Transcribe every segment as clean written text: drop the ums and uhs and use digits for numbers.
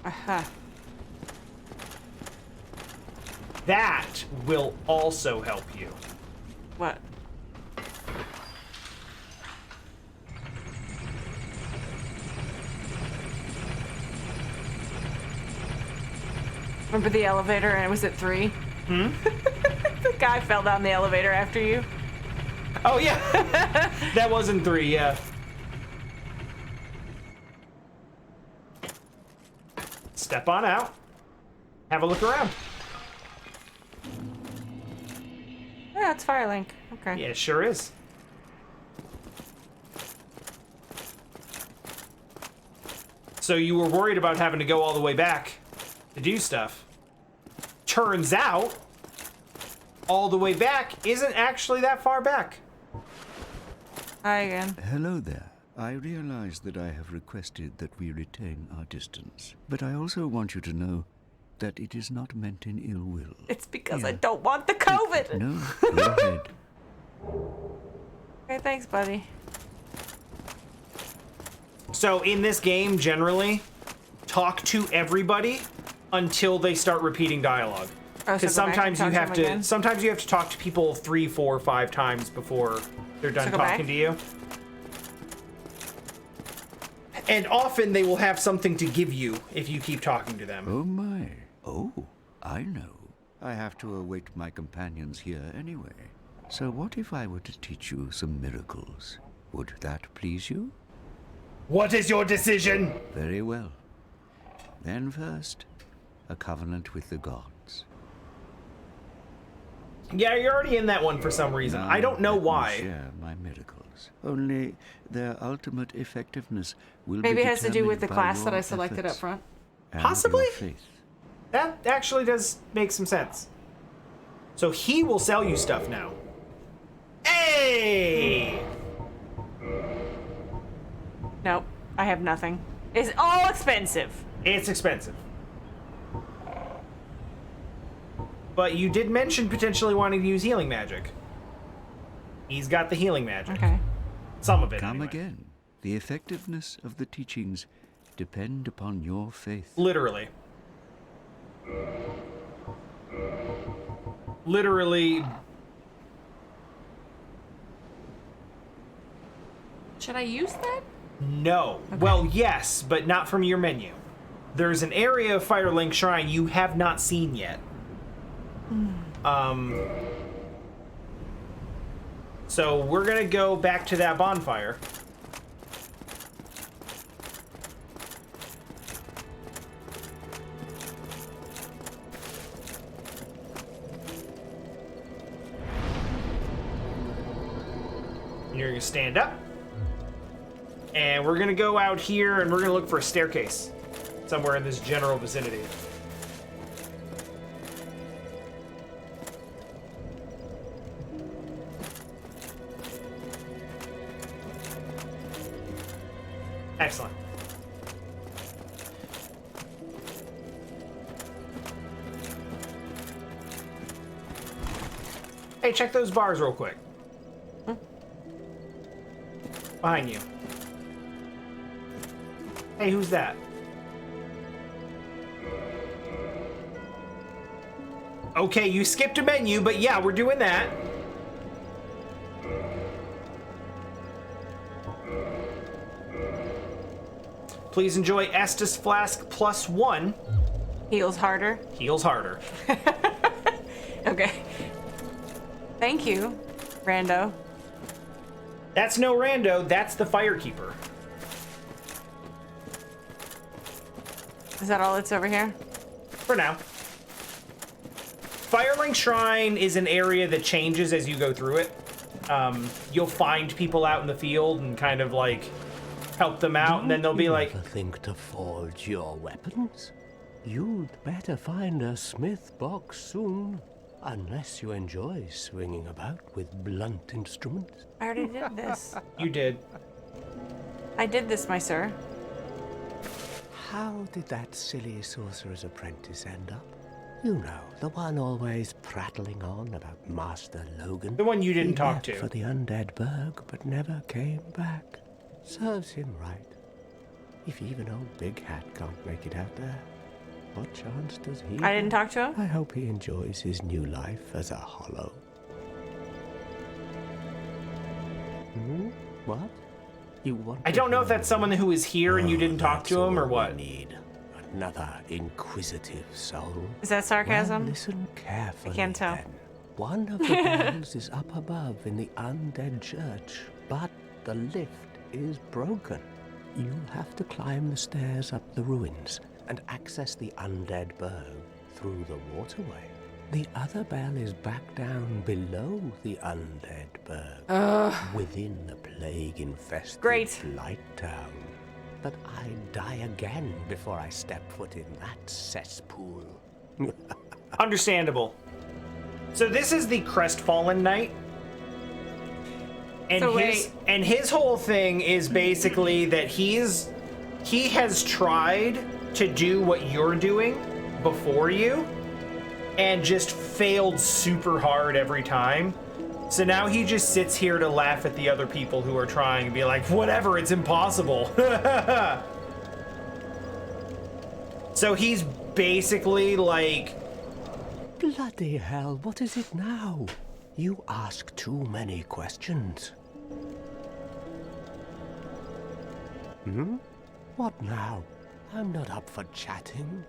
Uh-huh. That will also help you. What? Remember the elevator and it was at 3? Hmm? The guy fell down the elevator after you. Oh, yeah. That wasn't 3, yeah. Step on out. Have a look around. Yeah, it's Firelink. Okay. Yeah, it sure is. So you were worried about having to go all the way back to do stuff. Turns out, all the way back isn't actually that far back. Hi again. Hello there. I realize that I have requested that we retain our distance, but I also want you to know that it is not meant in ill will. It's because I don't want the COVID. No, go ahead. Okay, thanks, buddy. So in this game, generally, talk to everybody until they start repeating dialogue. Oh, Because so go back and sometimes you have to talk to people 3, 4, 5 times before they're done So go talking back? to you. And often they will have something to give you if you keep talking to them. Oh my. Oh, I know. I have to await my companions here anyway. So what if I were to teach you some miracles? Would that please you? What is your decision? Very well. Then first, a covenant with the gods. Yeah, you're already in that one for some reason. I don't know Let me why. share my miracles. Only their ultimate effectiveness will Maybe be it has to do with the determined by class that I your selected up efforts front. and Possibly. your faith. That actually does make some sense. So he will sell you stuff now. Hey! Nope, I have nothing. It's all expensive. It's expensive. But you did mention potentially wanting to use healing magic. He's got the healing magic. Okay. Some of it, Come anyway. again. The effectiveness of the teachings depend upon your faith. Literally. Literally. Should I use that? No. Well, yes, but not from your menu. There's an area of Firelink Shrine you have not seen yet. So we're gonna go back to that bonfire. You're gonna stand up. And we're gonna go out here and we're gonna look for a staircase somewhere in this general vicinity. Excellent. Hey, check those bars real quick. Behind you. Hey, who's that? Okay, you skipped a menu, but yeah, we're doing that. Please enjoy Estus Flask +1. Heals harder. Heals harder. Okay. Thank you, Rando. That's no rando, that's the Firekeeper. Is that all that's over here? For now. Firelink Shrine is an area that changes as you go through it. You'll find people out in the field and kind of like help them out, and then they'll be like, Ever think to forge your weapons? You'd better find a smith box soon, unless you enjoy swinging about with blunt instruments. I already did this. you did. I did this, my sir. How did that silly sorcerer's apprentice end up? You know, the one always prattling on about Master Logan. The one you didn't He talk left to. for the undead burg, but never came back. Serves him right. If even old Big Hat can't make it out there, what chance does he I didn't talk to him? I hope he enjoys his new life as a hollow. What? You want? I don't know if that's someone who is here and you didn't talk to him or what. Need another inquisitive soul. Is that sarcasm? Well, listen carefully. I can't tell. Then. One of the bells is up above in the undead church, but the lift is broken. You'll have to climb the stairs up the ruins and access the undead burg through the waterway. The other bell is back down below the undead burg, within the plague-infested Blight Town. But I'd die again before I step foot in that cesspool. Understandable. So this is the Crestfallen Knight. And So his whole thing is basically that he has tried to do what you're doing before you and just failed super hard every time. So now he just sits here to laugh at the other people who are trying and be like, whatever, it's impossible. So he's basically like, Bloody hell, what is it now? You ask too many questions. What now? I'm not up for chatting.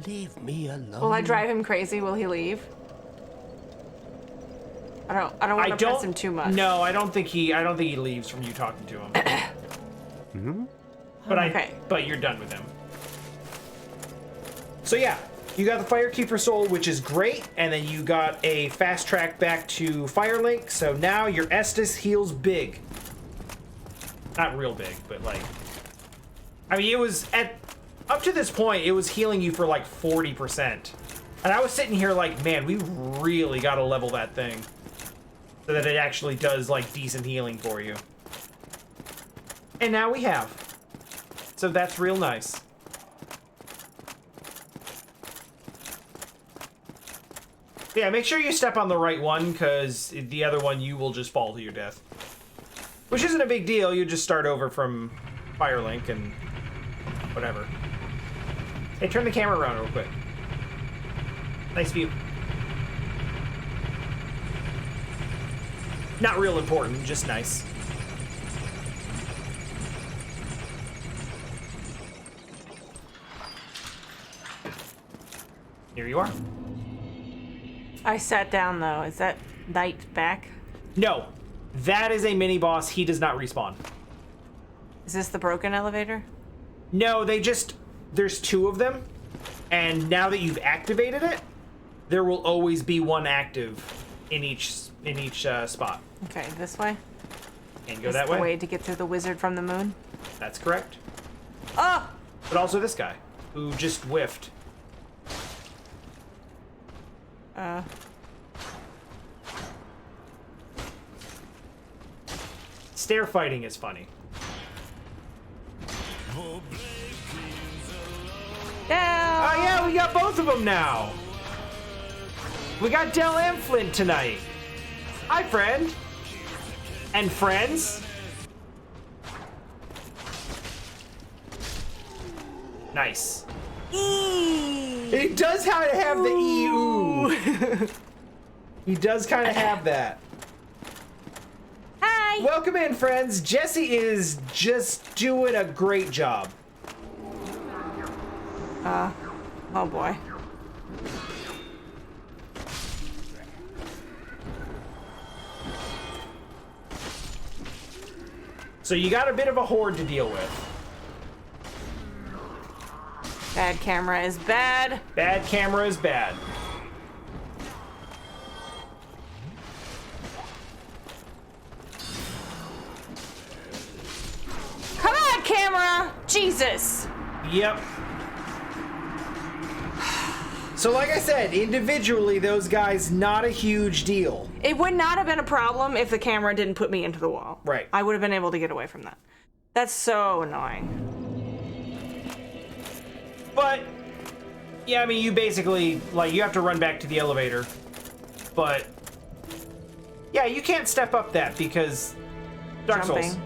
Leave me alone. Will I drive him crazy? Will he leave? I don't want to press him too much. No, I don't think he leaves from you talking to him. But you're done with him. So yeah, you got the Firekeeper soul, which is great, and then you got a fast track back to Firelink. So now your Estus heals big. Not real big, but like, I mean, it was up to this point, it was healing you for like 40%. And I was sitting here like, man, we really got to level that thing so that it actually does like decent healing for you. And now we have. So that's real nice. Yeah, make sure you step on the right one, because the other one you will just fall to your death. Which isn't a big deal, you just start over from Firelink and whatever. Hey, turn the camera around real quick. Nice view. Not real important, just nice. Here you are. I sat down though. Is that Knight back? No, that is a mini boss. He does not respawn. Is this the broken elevator? No, there's two of them, and now that you've activated it, there will always be one active in each spot. Okay, this way? And go Is that the way. way to get to the wizard from the moon? That's correct. Oh! But also this guy, who just whiffed. Stair fighting is funny. Yeah! Oh yeah, we got both of them now. We got Del and Flint tonight. Hi, friend. And friends. Nice. He does kind of have the E-ooh. He does kind of have that. Hi! Welcome in, friends. Jessi is just doing a great job. Oh boy. So you got a bit of a horde to deal with. Bad camera is bad. Bad camera is bad. Come on, camera! Jesus! Yep. So like I said, individually, those guys, not a huge deal. It would not have been a problem if the camera didn't put me into the wall. Right. I would have been able to get away from that. That's so annoying. But, yeah, I mean, you basically, like, you have to run back to the elevator. But, yeah, you can't step up that because Dark Souls.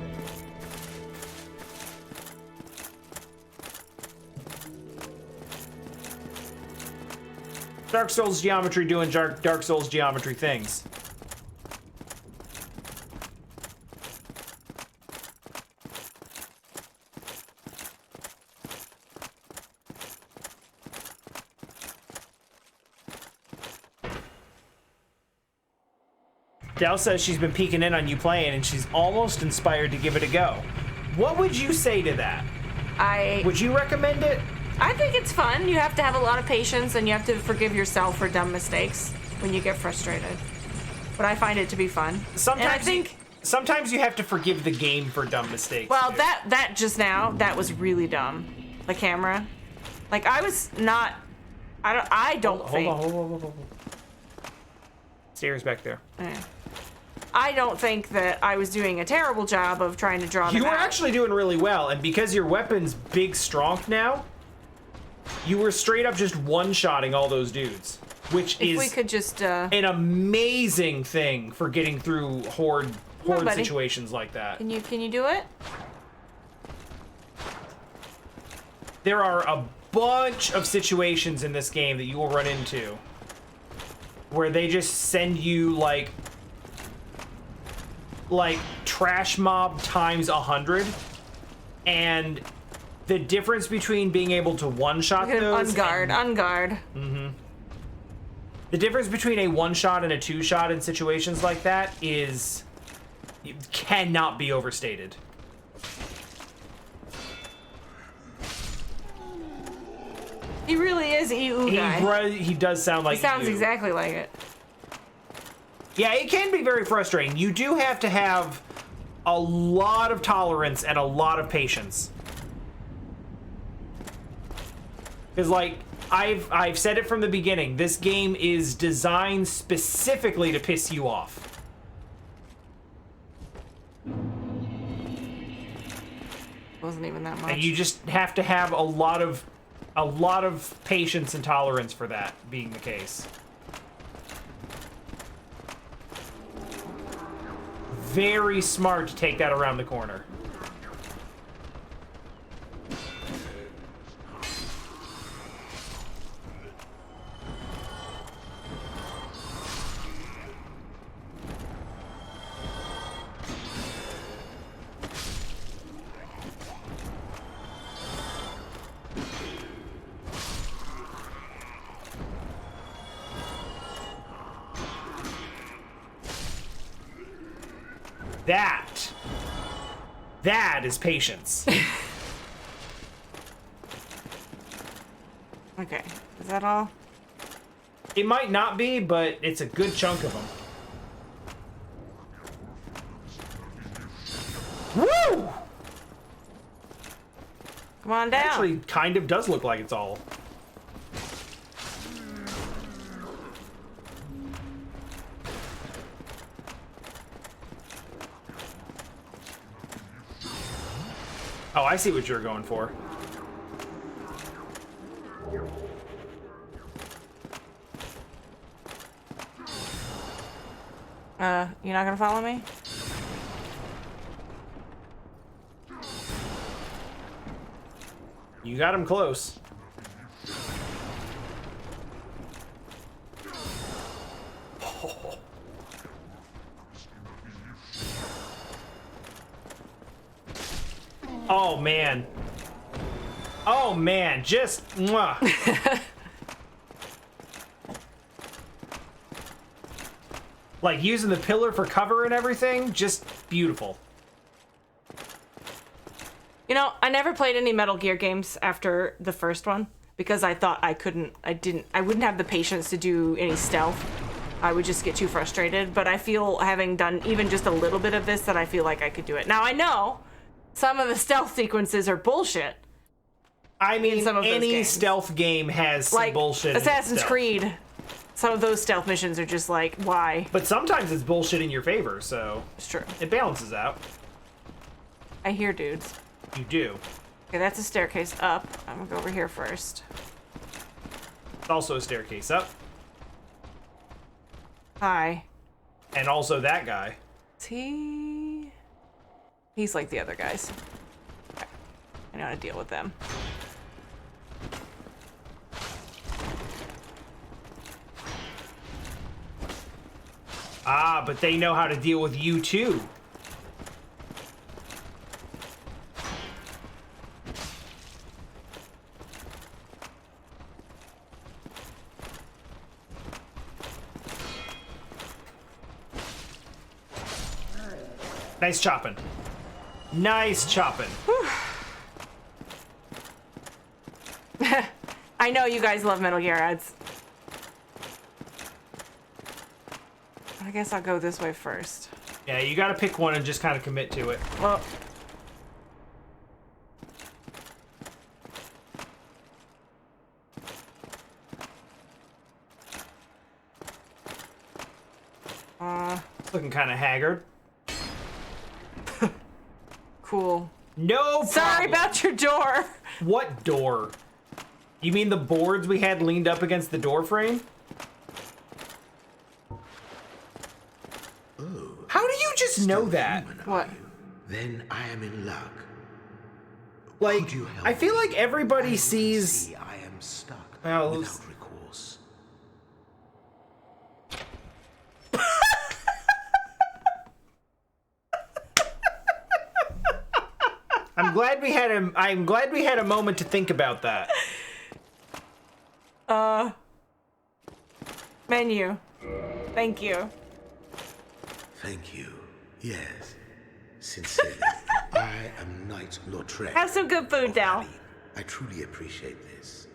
Dark Souls geometry doing Dark Souls geometry things. Dell says she's been peeking in on you playing and she's almost inspired to give it a go. What would you say to that? Would you recommend it? I think it's fun. You have to have a lot of patience and you have to forgive yourself for dumb mistakes when you get frustrated. But I find it to be fun. Sometimes you have to forgive the game for dumb mistakes. Well, too. that just now, that was really dumb. The camera. Like, I was not... I don't think... Hold on. Stairs back there. Yeah. I don't think that I was doing a terrible job of trying to draw them You were out. actually doing really well, and because your weapon's big strong now, you were straight up just one-shotting all those dudes, which If we could just... an amazing thing for getting through horde buddy. situations like that. Can you do it? There are a bunch of situations in this game that you will run into where they just send you like trash mob times 100, and the difference between being able to one-shot those Unguard. The difference between a one-shot and a two-shot in situations like that cannot be overstated. He really is EU guy. He does sound like He sounds you. exactly like it. Yeah, it can be very frustrating. You do have to have a lot of tolerance and a lot of patience. Because, like, I've said it from the beginning, this game is designed specifically to piss you off. Wasn't even that much. And you just have to have a lot of patience and tolerance for that being the case. Very smart to take that around the corner. That is patience. Okay, is that all? It might not be, but it's a good chunk of them. Woo! Come on down. Actually, kind of does look like it's all. Oh, I see what you're going for. You're not gonna follow me? You got him close. Oh man. Oh man, just mwah. Like using the pillar for cover and everything, just beautiful. You know, I never played any Metal Gear games after the first one because I thought I wouldn't have the patience to do any stealth. I would just get too frustrated, but I feel having done even just a little bit of this that I feel like I could do it. Now I know some of the stealth sequences are bullshit. I mean, some of those any games. stealth game has some Like bullshit. Assassin's in stealth. Creed, some of those stealth missions are just like, why? But sometimes it's bullshit in your favor, so It's true. it balances out. I hear dudes. You do. Okay, that's a staircase up. I'm gonna go over here first. It's also a staircase up. Hi. And also that guy. Is he? He's like the other guys. Okay. I know how to deal with them. Ah, but they know how to deal with you too. Nice chopping. Nice chopping. I know you guys love Metal Gear ads. I guess I'll go this way first. Yeah, you gotta pick one and just kind of commit to it. Well, It's looking kind of haggard. cool. No Sorry problem. about your door. What door? You mean the boards we had leaned up against the door frame? How do you just know that? What? Then I am in luck. Like, Could you help I feel like everybody me? sees... See, I am stuck Well, without recourse. I'm glad we had a moment to think about that. Menu. Thank you. Thank you. Yes. Sincerely. I am Knight Lodran. Have some good food, Dal. I truly appreciate this.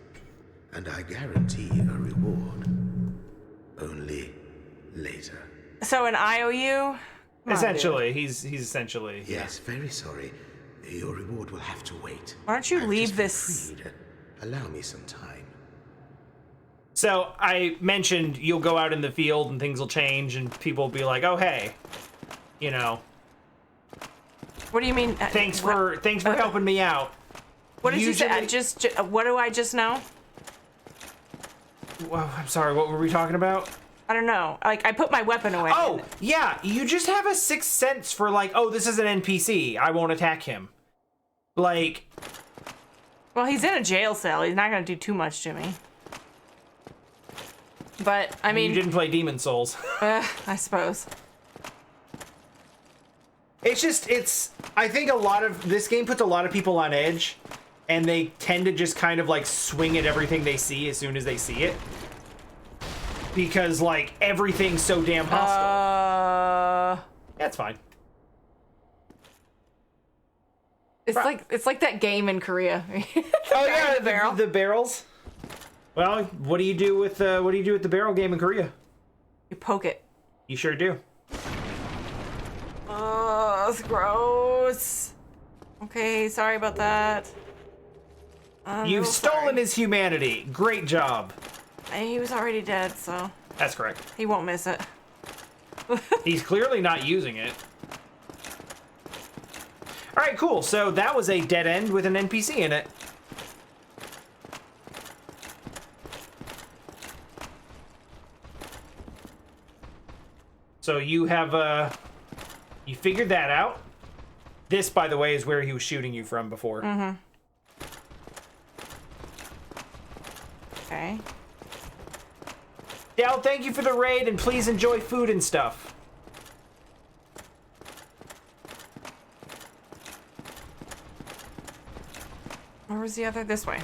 And I guarantee a reward. Only later. So an IOU? Essentially, he's essentially... Yes, very sorry. Your reward will have to wait. Why don't you I've leave just been this- freed. Allow me some time. So, I mentioned you'll go out in the field and things will change and people will be like, oh, hey, you know, What do you mean? thanks for helping me out. What did you say? Usually- What do I just know? Well, I'm sorry, what were we talking about? I don't know. Like, I put my weapon away. Oh, yeah, you just have a sixth sense for like, oh, this is an NPC. I won't attack him. Like... Well, he's in a jail cell. He's not gonna do too much to me. But, I mean... You didn't play Demon Souls. I suppose. I think this game puts a lot of people on edge, and they tend to just kind of like swing at everything they see as soon as they see it. Because, like, everything's so damn hostile. That's fine. It's like that game in Korea. Oh yeah, the barrel. The barrels. Well, what do you do with the barrel game in Korea? You poke it. You sure do. Oh, it's gross. Okay, sorry about that. You've stolen his humanity. Great job. He was already dead, so That's correct. he won't miss it. He's clearly not using it. All right, cool. So that was a dead end with an NPC in it. So you have, you figured that out. This, by the way, is where he was shooting you from before. Mm-hmm. Okay. Dal, thank you for the raid, and please enjoy food and stuff. Where was the other? This way.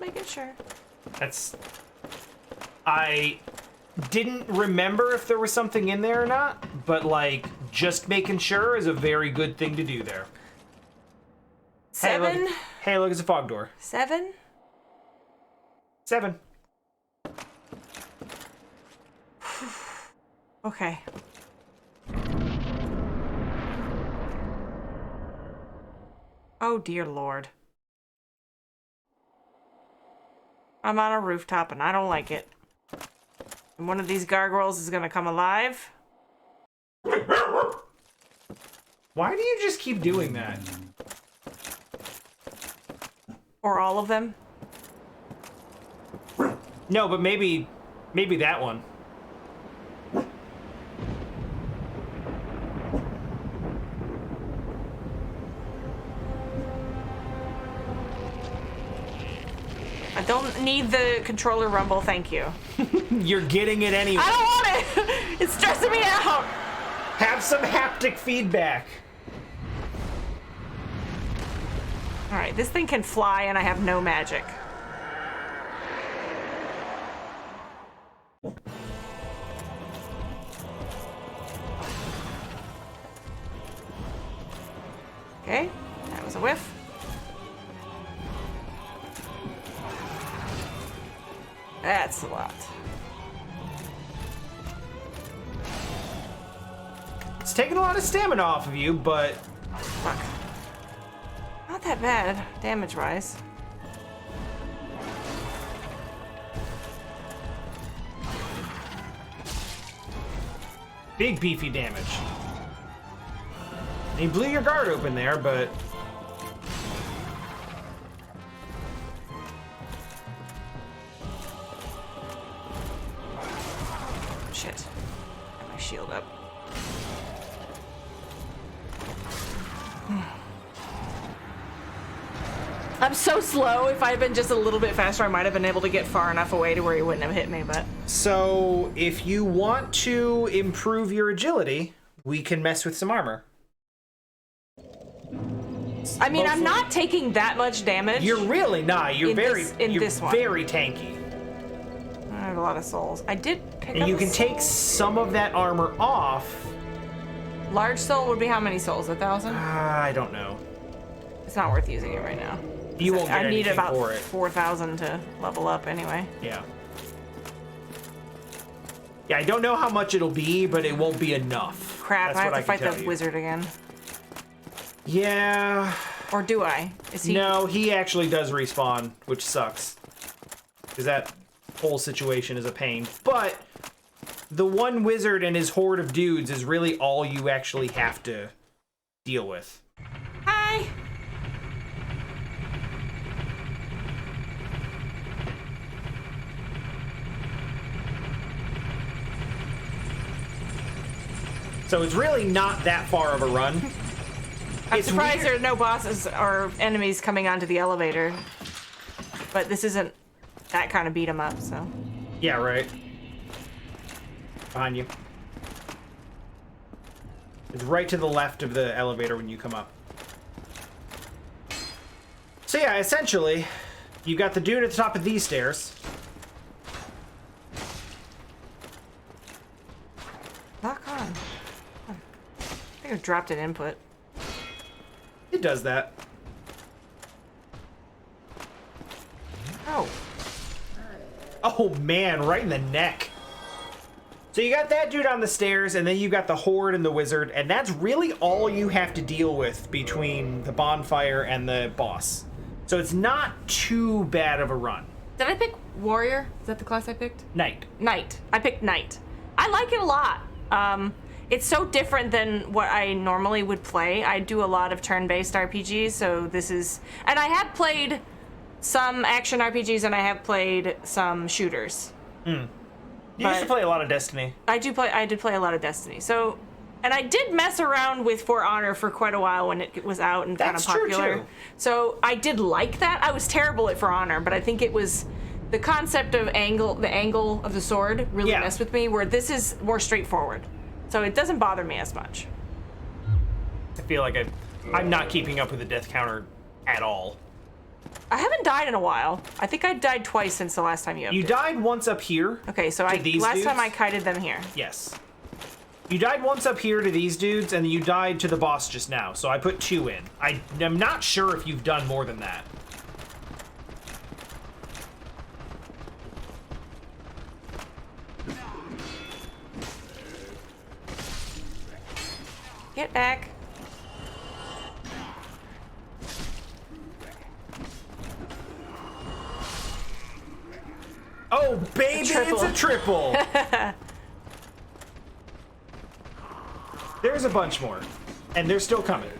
Making sure. I didn't remember if there was something in there or not, but like, just making sure is a very good thing to do there. 7? Hey, look, it's a fog door. 7? 7. Okay. Oh dear Lord. I'm on a rooftop and I don't like it. And one of these gargoyles is gonna come alive. Why do you just keep doing that? Or all of them? No, but maybe that one. I don't need the controller rumble, thank you. You're getting it anyway. I don't want it! It's stressing me out! Have some haptic feedback. Alright, this thing can fly and I have no magic. Okay, that was a whiff. That's a lot. It's taking a lot of stamina off of you, but Fuck. Not that bad, damage-wise. big beefy damage. And you blew your guard open there, but Shit. Got my shield up. I'm so slow. If I had been just a little bit faster, I might have been able to get far enough away to where he wouldn't have hit me, but... So, if you want to improve your agility, we can mess with some armor. I mean, I'm Mostly- not taking that much damage. You're really not. You're In very, this- in you're this one. very tanky. I have a lot of souls. I did pick up And you a can take soul. some of that armor off. Large soul would be how many souls? 1,000? I don't know. It's not worth using it right now. You won't get I need anything about for it. 4,000 to level up anyway. Yeah. Yeah, I don't know how much it'll be, but it won't be enough. Crap, That's I have what to fight can the tell you. wizard again. Yeah. Or do I? Is he? No, he actually does respawn, which sucks. Because that whole situation is a pain. But the one wizard and his horde of dudes is really all you actually have to deal with. Hi! So it's really not that far of a run. I'm It's surprised weird. there are no bosses or enemies coming onto the elevator. But this isn't that kind of beat 'em up, so. Yeah, right. Behind you. It's right to the left of the elevator when you come up. So yeah, essentially, you got the dude at the top of these stairs. Lock on. I think I dropped an input. It does that. Oh. Oh man, right in the neck. So you got that dude on the stairs, and then you got the horde and the wizard, and that's really all you have to deal with between the bonfire and the boss. So it's not too bad of a run. Did I pick warrior? Is that the class I picked? Knight. Knight. I picked Knight. I like it a lot. It's so different than what I normally would play. I do a lot of turn-based RPGs, so this is... And I have played some action RPGs, and I have played some shooters. You used to play a lot of Destiny. I did play a lot of Destiny. So, and I did mess around with For Honor for quite a while when it was out and kind of That's true, popular. too. So I did like that. I was terrible at For Honor, but I think it was the concept of the angle of the sword really Yeah. messed with me, where this is more straightforward. So it doesn't bother me as much. I feel like I'm not keeping up with the death counter at all. I haven't died in a while. I think I died twice since the last time you You updated. died once up here. Okay, so to these last time dudes? I kited them here. Yes. You died once up here to these dudes, and then you died to the boss just now, so I put 2 in. I'm not sure if you've done more than that. Get back. Oh, baby, triple. it's a triple! There's a bunch more. And they're still coming.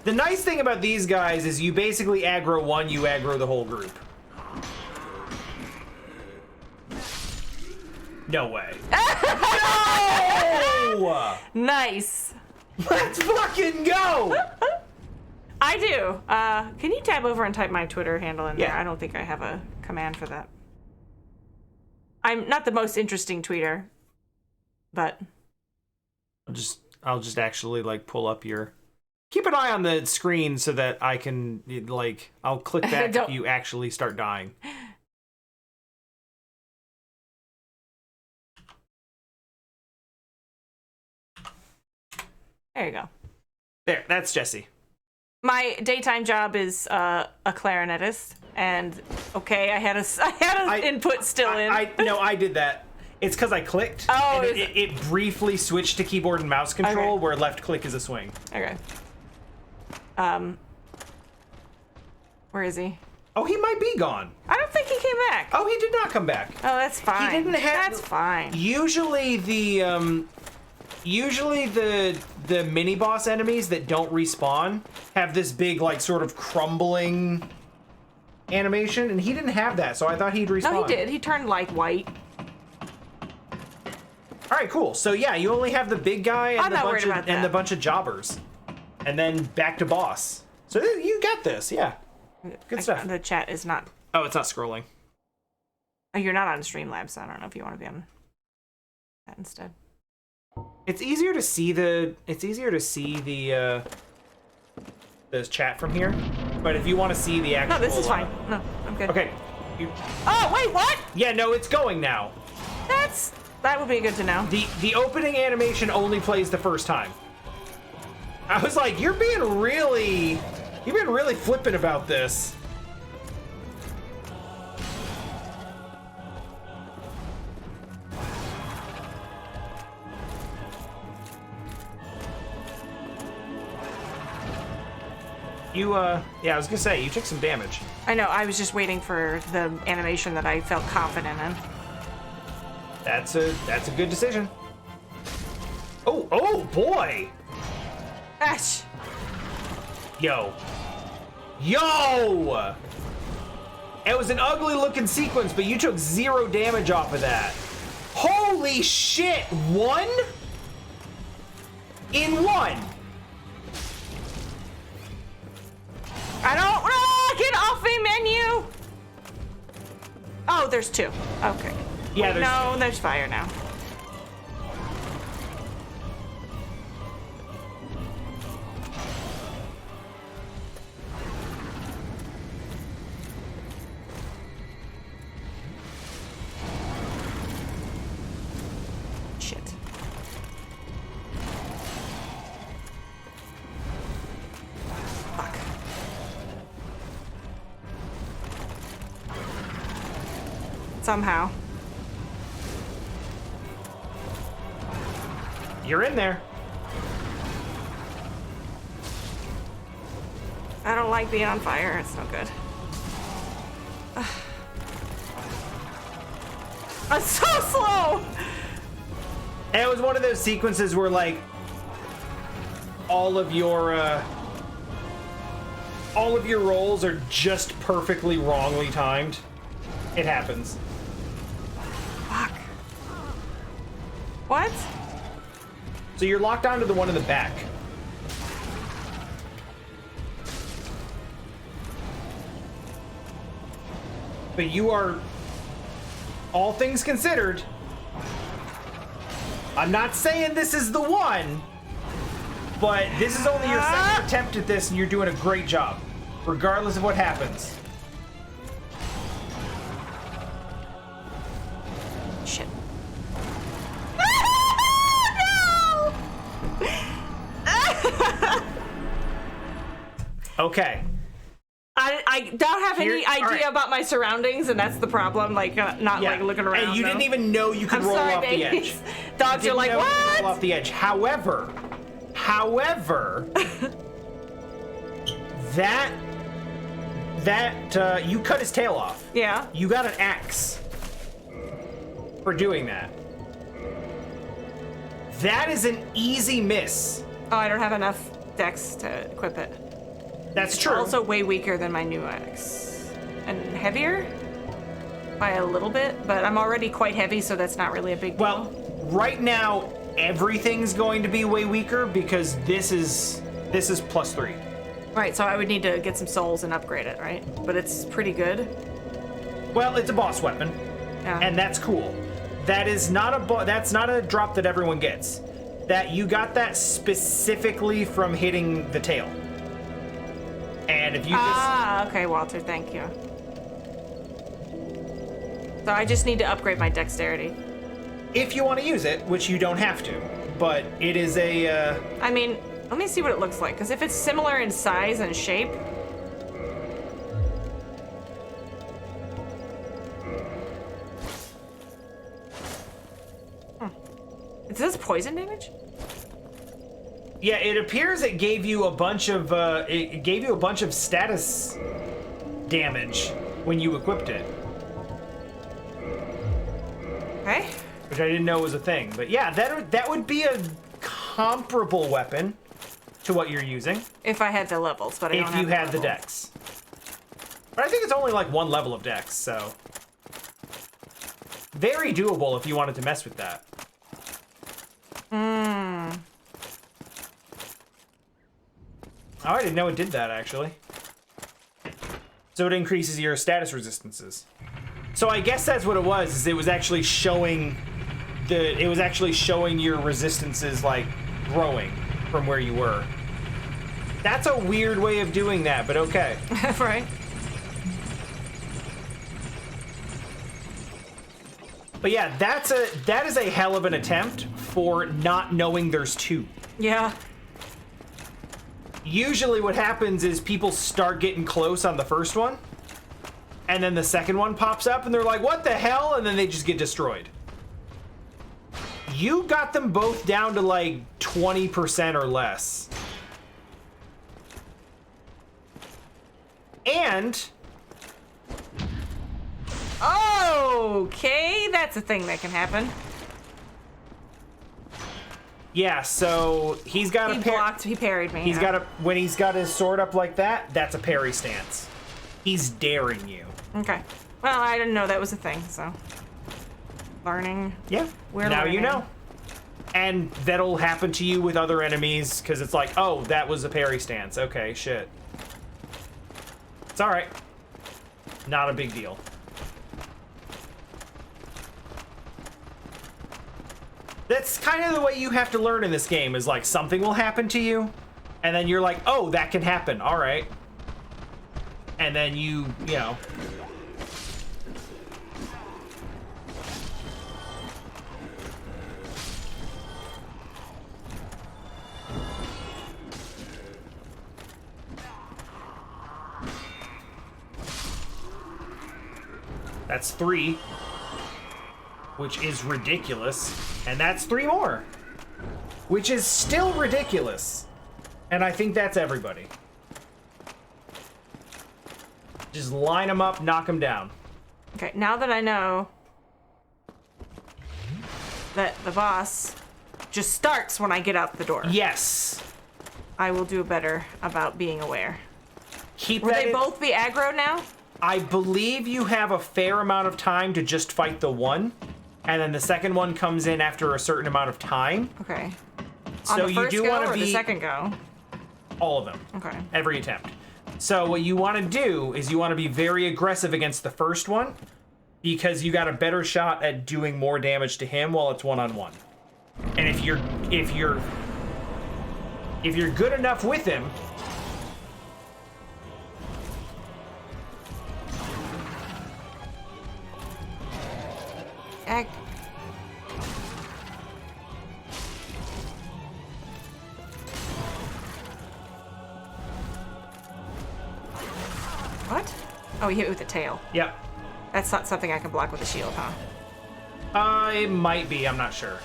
The nice thing about these guys is you basically aggro one, you aggro the whole group. No way. No! Nice. Let's fucking go! I do. Can you tab over and type my Twitter handle in there? Yeah. I don't think I have a command for that. I'm not the most interesting tweeter, but I'll just actually like pull up your. Keep an eye on the screen so that I can like I'll click back if you actually start dying. there you go. There, that's Jessi. My daytime job is a clarinetist, and okay, I had an input still in. I did that. It's because I clicked. Oh, and it briefly switched to keyboard and mouse control, Okay. where left click is a swing. Okay. Where is he? Oh, he might be gone. I don't think he came back. Oh, he did not come back. Oh, that's fine. He didn't have. That's fine. Usually the mini boss enemies that don't respawn have this big like sort of crumbling animation, and he didn't have that, so I thought he'd respawn. No, he did. He turned like white. All right, cool. So yeah, you only have the big guy and I'm not worried about that. the bunch of jobbers, and then back to boss. So you got this, yeah. Good stuff. The chat is not. Oh, it's not scrolling. Oh, you're not on Streamlabs, so I don't know if you want to be on that instead. It's easier to see the chat from here, but if you want to see the actual. No, this is fine. No, I'm good. Okay. Oh wait, what? Yeah, no, it's going now. That would be good to know. The opening animation only plays the first time. I was like, you've been really flippant about this. Yeah, I was gonna say, you took some damage. I know. I was just waiting for the animation that I felt confident in. That's a good decision. Oh boy! Ash. Yo! It was an ugly looking sequence, but you took 0 damage off of that. Holy shit! 1? In 1! I don't. Get off me, menu. Oh, there's 2. Okay. Yeah, there's fire now. Shit. Fuck. Somehow. You're in there. I don't like being on fire. It's no good. I'm so slow! And it was one of those sequences where, like, all of your rolls are just perfectly wrongly timed. It happens. Fuck. What? So you're locked onto the one in the back. But you are, all things considered, I'm not saying this is the one, but this is only your second attempt at this, and you're doing a great job, regardless of what happens. Shit. Okay. I don't have any idea right. about my surroundings, and that's the problem. Like, not like looking around. And you didn't though. even know you could I'm roll sorry, off the babies. edge. Dogs are like, You could what? roll off the edge. However, that you cut his tail off. Yeah. You got an axe for doing that. That is an easy miss. Oh, I don't have enough. dex to equip it. That's true. Also way weaker than my new axe. And heavier? By a little bit, but I'm already quite heavy, so that's not really a big deal. Well, right now, everything's going to be way weaker because this is +3. Right, so I would need to get some souls and upgrade it, right? But it's pretty good. Well, it's a boss weapon, Yeah. and that's cool. That is not that's not a drop that everyone gets. That you got that specifically from hitting the tail. And if you okay, Walter, thank you. So I just need to upgrade my dexterity. if you want to use it, which you don't have to, but it is a. I mean, let me see what it looks like, because if it's similar in size and shape. Is this poison damage? Yeah, it appears it gave you a bunch of status damage when you equipped it. Okay. Which I didn't know was a thing, but yeah, that would be a comparable weapon to what you're using If I had the levels, but I don't if have you had the levels. dex. But I think it's only like one level of dex, so very doable if you wanted to mess with that. Oh, I didn't know it did that, actually. So it increases your status resistances. So I guess that's what it was, is it was actually showing your resistances, like, growing from where you were. That's a weird way of doing that, but okay. Right. But yeah, that is a hell of an attempt for not knowing there's two. Yeah. Usually what happens is people start getting close on the first one, and then the second one pops up and they're like, what the hell? And then they just get destroyed. You got them both down to like 20% or less. And Okay, that's a thing that can happen. yeah, so he's got He parried me. He's got when he's got his sword up like that, that's a parry stance. He's daring you. Okay. Well, I didn't know that was a thing, so. Learning. Yeah. We're now you learning. know. And that'll happen to you with other enemies, because it's like, oh, that was a parry stance. Okay, shit. It's alright. Not a big deal. That's kind of the way you have to learn in this game, is like something will happen to you, and then you're like, oh, that can happen, alright. And then you know. That's 3, which is ridiculous. And that's 3 more, which is still ridiculous. And I think that's everybody. Just line them up, knock them down. Okay, now that I know that the boss just starts when I get out the door, Yes. I will do better about being aware. Keep Will that they in- both be aggro now? I believe you have a fair amount of time to just fight the one, and then the second one comes in after a certain amount of time. Okay. So On the you first do go want or to the be second go? all of them. Okay. Every attempt. So what you want to do is you want to be very aggressive against the first one, because you got a better shot at doing more damage to him while it's one-on-one. And if you're good enough with him, Ag- What? Oh, he hit with the tail. yep. That's not something I can block with a shield, huh? It might be, I'm not sure.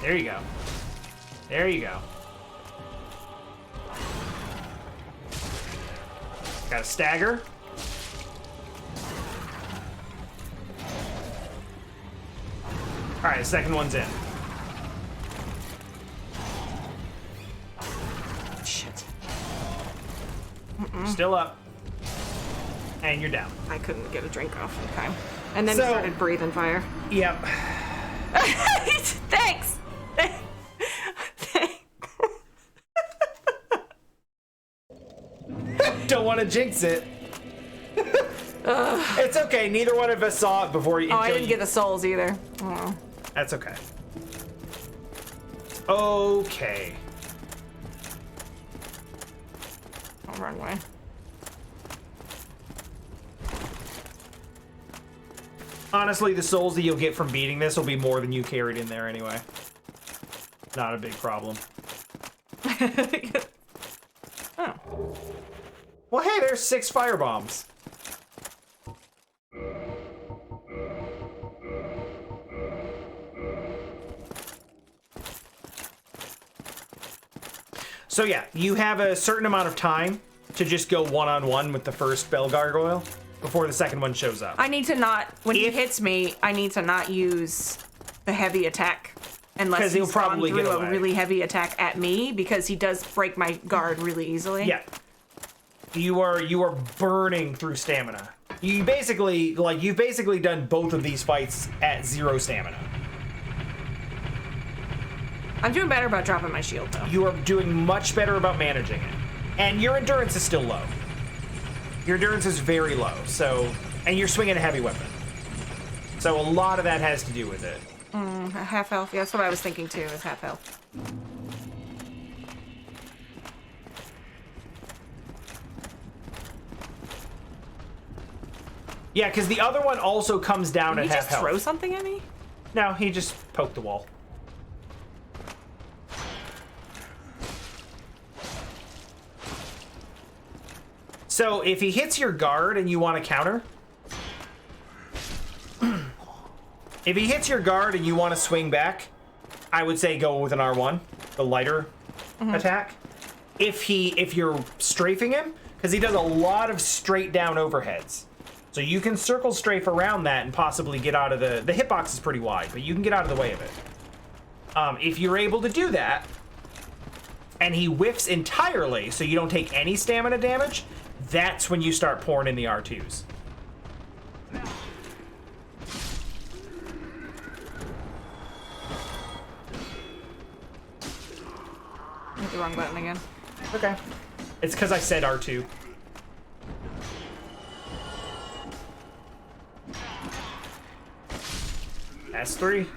There you go. There you go. Got a stagger. All right, second one's in. Shit. Still up. And you're down. I couldn't get a drink off in time. And then So- he started breathing fire. Yep. Thanks! Don't want to jinx it. It's okay. Neither one of us saw it before. Oh, I didn't get the souls either. Oh. That's okay. Okay. Oh, wrong way. Honestly, the souls that you'll get from beating this will be more than you carried in there anyway. Not a big problem. Oh. Well, hey, there's 6 fire bombs. So yeah, you have a certain amount of time to just go one-on-one with the first Bell Gargoyle before the second one shows up. I need to not, when he hits me, I need to not use the heavy attack. Unless 'Cause he'll he's probably gone get through away. a really heavy attack at me, because he does break my guard really easily. Yeah. You are burning through stamina. You've basically done both of these fights at 0 stamina. I'm doing better about dropping my shield, though. You are doing much better about managing it. And your endurance is still low. Your endurance is very low, and you're swinging a heavy weapon. So a lot of that has to do with it. Half health. Yeah, that's what I was thinking too, is half health. Yeah, because the other one also comes down Did at he half just health. throw something at me? No, he just poked the wall. So if he hits your guard and you want to counter, if he hits your guard and you want to swing back, I would say go with an R1, the lighter attack. If you're strafing him, because he does a lot of straight down overheads. So you can circle strafe around that and possibly get out of the hitbox is pretty wide, but you can get out of the way of it. If you're able to do that, and he whiffs entirely so you don't take any stamina damage, that's when you start pouring in the R2s. I hit the wrong button again. Okay. It's because I said R2. S3.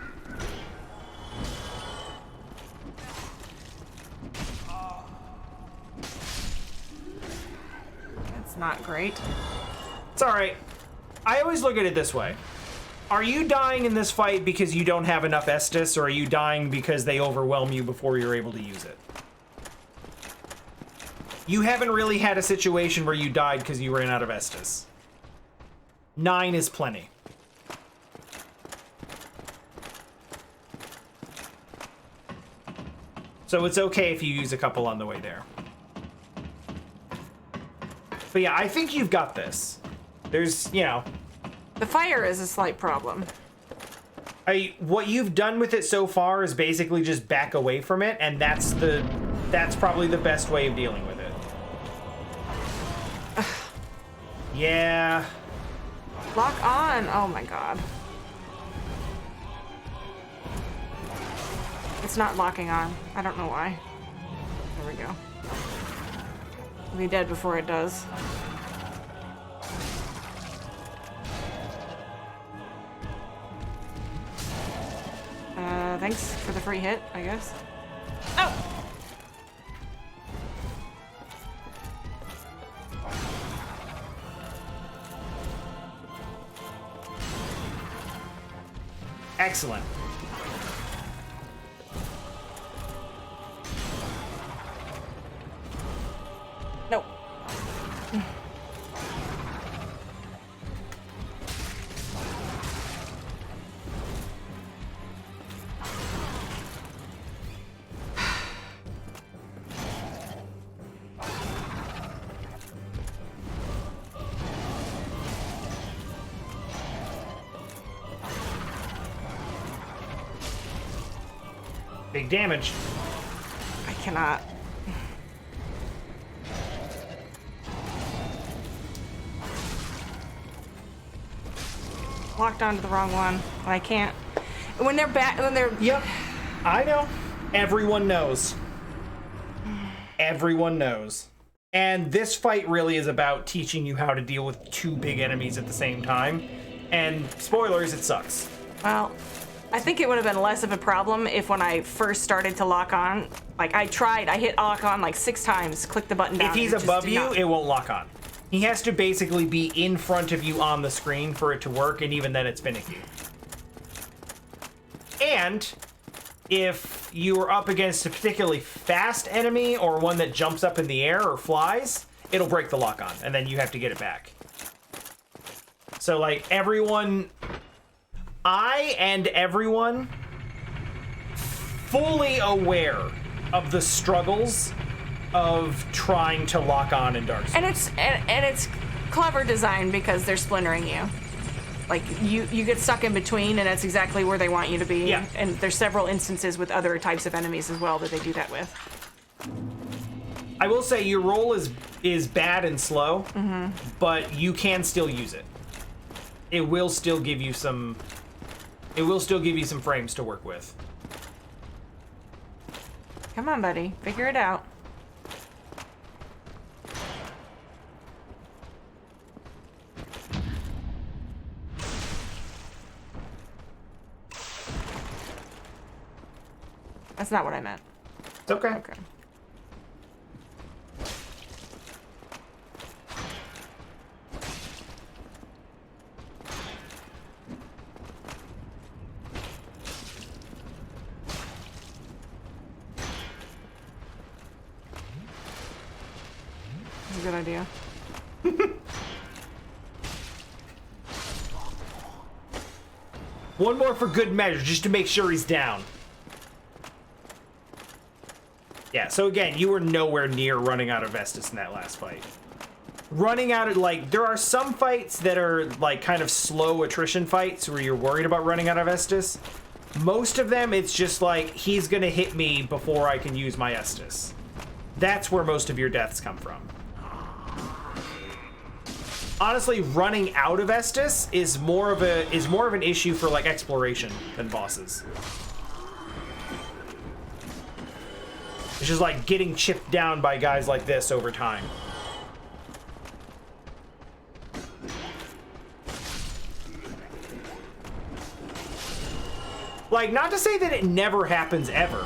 That's not great. It's alright. I always look at it this way. Are you dying in this fight because you don't have enough Estus, or are you dying because they overwhelm you before you're able to use it? You haven't really had a situation where you died because you ran out of Estus. 9 is plenty. So it's okay if you use a couple on the way there. But yeah, I think you've got this. There's, you know... The fire is a slight problem. What you've done with it so far is basically just back away from it, and that's probably the best way of dealing with it. Yeah. Lock on! Oh my god. It's not locking on. I don't know why. There we go. I'll be dead before it does. Thanks for the free hit, I guess. Oh! Excellent. Nope. Big damage. I cannot. Locked onto the wrong one. I can't. When they're back, when they're. Yep. I know. Everyone knows. Everyone knows. And this fight really is about teaching you how to deal with two big enemies at the same time. And spoilers, it sucks. Well, I think it would have been less of a problem if when I first started to lock on, like I hit lock on like 6 times, click the button down. If he's above you, it won't lock on. He has to basically be in front of you on the screen for it to work, and even then it's finicky. And if you are up against a particularly fast enemy or one that jumps up in the air or flies, it'll break the lock on, and then you have to get it back. So, like, everyone... I and everyone fully aware of the struggles of trying to lock on in Dark Souls. And it's clever design because they're splintering you. Like you get stuck in between, and that's exactly where they want you to be. Yeah. And there's several instances with other types of enemies as well that they do that with. I will say your roll is bad and slow, but you can still use it. It will still give you some. It will still give you some frames to work with. Come on, buddy, figure it out. That's not what I meant. It's okay. Okay. That's a good idea. One more for good measure, just to make sure he's down. Yeah, so again, you were nowhere near running out of Estus in that last fight. Running out of, like, there are some fights that are, like, kind of slow attrition fights where you're worried about running out of Estus. Most of them, it's just like, he's gonna hit me before I can use my Estus. That's where most of your deaths come from. Honestly, running out of Estus is more of an issue for, like, exploration than bosses. It's just like getting chipped down by guys like this over time. Like, not to say that it never happens ever.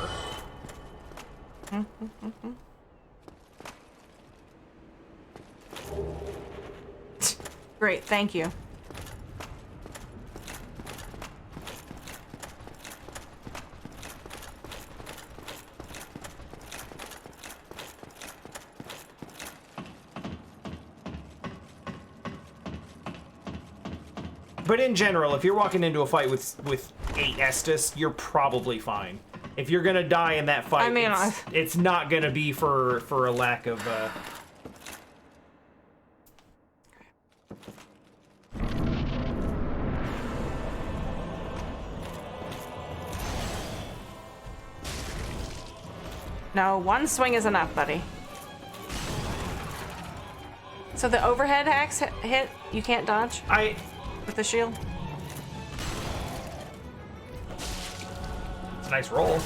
Great, thank you. But in general, if you're walking into a fight with 8 Estus, you're probably fine. If you're gonna die in that fight, I mean, it's not gonna be for a lack of. No, one swing is enough, buddy. So the overhead axe hit, you can't dodge with the shield? It's a nice roll.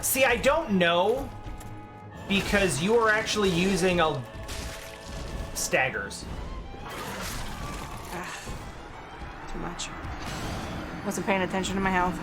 See, I don't know because you are actually using staggers. Too much. Wasn't paying attention to my health.